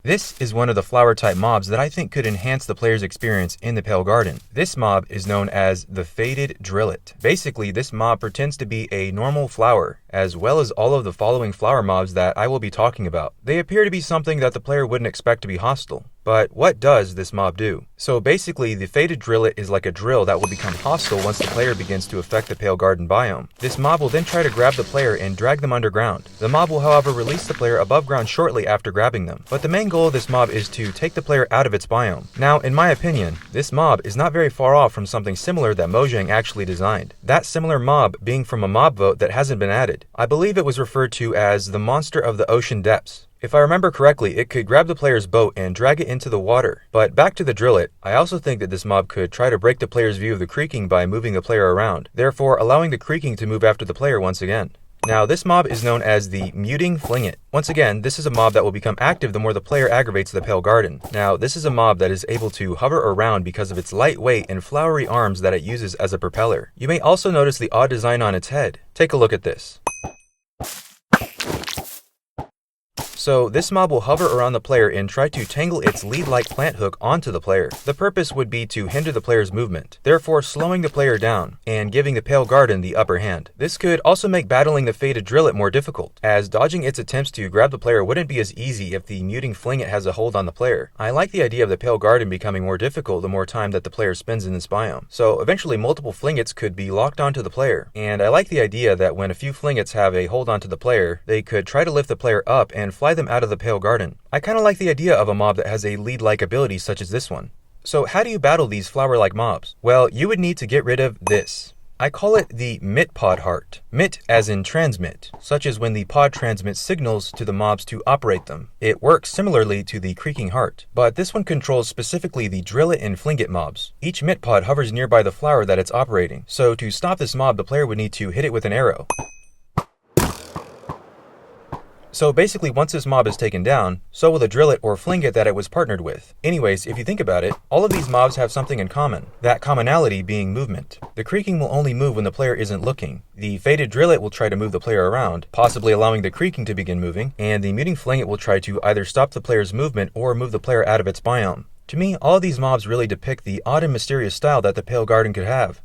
This is one of the flower type mobs that I think could enhance the player's experience in the Pale Garden. This mob is known as the Faded Drillet. Basically, this mob pretends to be a normal flower, as well as all of the following flower mobs that I will be talking about. They appear to be something that the player wouldn't expect to be hostile. But what does this mob do? So basically, the Faded Drillet is like a drill that will become hostile once the player begins to affect the Pale Garden biome. This mob will then try to grab the player and drag them underground. The mob will however release the player above ground shortly after grabbing them. But the main goal of this mob is to take the player out of its biome. Now, in my opinion, this mob is not very far off from something similar that Mojang actually designed. That similar mob being from a mob vote that hasn't been added. I believe it was referred to as the Monster of the Ocean Depths. If I remember correctly, it could grab the player's boat and drag it into the water. But back to the Drillet, I also think that this mob could try to break the player's view of the creaking by moving the player around, therefore allowing the creaking to move after the player once again. Now, this mob is known as the Muting Flingit. Once again, this is a mob that will become active the more the player aggravates the Pale Garden. Now, this is a mob that is able to hover around because of its lightweight and flowery arms that it uses as a propeller. You may also notice the odd design on its head. Take a look at this. So this mob will hover around the player and try to tangle its lead-like plant hook onto the player. The purpose would be to hinder the player's movement, therefore slowing the player down and giving the Pale Garden the upper hand. This could also make battling the Faded Drillet more difficult, as dodging its attempts to grab the player wouldn't be as easy if the Muting Flingit has a hold on the player. I like the idea of the Pale Garden becoming more difficult the more time that the player spends in this biome. So eventually multiple Flingits could be locked onto the player, and I like the idea that when a few Flingits have a hold onto the player, they could try to lift the player up and fly them out of the Pale Garden. I kind of like the idea of a mob that has a lead-like ability such as this one. So how do you battle these flower-like mobs? Well, you would need to get rid of this. I call it the MIT pod heart. MIT as in transmit, such as when the pod transmits signals to the mobs to operate them. It works similarly to the creaking heart, but this one controls specifically the Drillet and Flingit mobs. Each MIT pod hovers nearby the flower that it's operating, so to stop this mob the player would need to hit it with an arrow. So basically, once this mob is taken down, so will the Drillet or Flingit that it was partnered with. Anyways, if you think about it, all of these mobs have something in common, that commonality being movement. The creaking will only move when the player isn't looking. The Faded Drillet will try to move the player around, possibly allowing the creaking to begin moving, and the Muting Flingit will try to either stop the player's movement or move the player out of its biome. To me, all of these mobs really depict the odd and mysterious style that the Pale Garden could have.